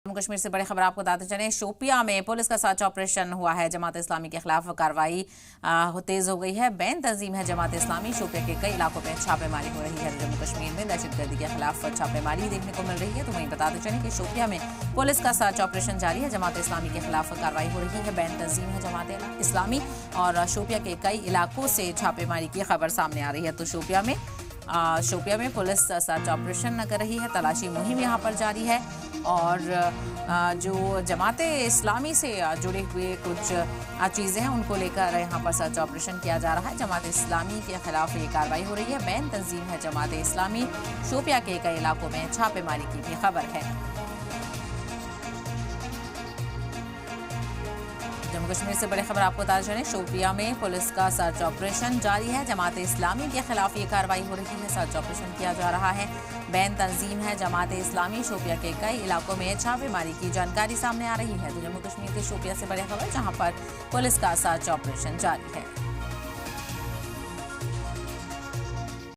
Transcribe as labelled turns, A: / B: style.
A: जम्मू कश्मीर से बड़ी खबर आपको बताते चलें। शोपिया में पुलिस का सर्च ऑपरेशन हुआ है। जमात इस्लामी के खिलाफ कार्रवाई तेज हो गई है। बैन तंजीम है जमात इस्लामी। शोपिया के कई इलाकों में छापेमारी हो रही है। जम्मू कश्मीर में दहशतगर्दी के खिलाफ छापेमारी देखने को मिल रही है। तो वहीं बताते चलें कि शोपिया में पुलिस का सर्च ऑपरेशन जारी है। जमात इस्लामी के खिलाफ कार्रवाई हो रही है। बैन तंजीम है जमात इस्लामी और शोपिया के कई इलाकों से छापेमारी की खबर सामने आ रही है। तो शोपिया में पुलिस सर्च ऑपरेशन कर रही है। तलाशी मुहिम यहाँ पर जारी है और जो जमात इस्लामी से जुड़े हुए कुछ चीज़ें हैं उनको लेकर यहाँ पर सर्च ऑपरेशन किया जा रहा है। जमात इस्लामी के खिलाफ ये कार्रवाई हो रही है। बैन तंजीम है जमात इस्लामी। शोपिया के कई इलाकों में छापेमारी की भी खबर है। जम्मू कश्मीर से बड़ी खबर आपको बता चलें। शोपिया में पुलिस का सर्च ऑपरेशन जारी है। जमात इस्लामी के खिलाफ ये कार्रवाई हो रही है। सर्च ऑपरेशन किया जा रहा है। बैन तंजीम है जमात इस्लामी। शोपिया के कई इलाकों में छापेमारी की जानकारी सामने आ रही है। तो जम्मू कश्मीर के शोपिया से बड़ी खबर जहां पर पुलिस का सर्च ऑपरेशन जारी है।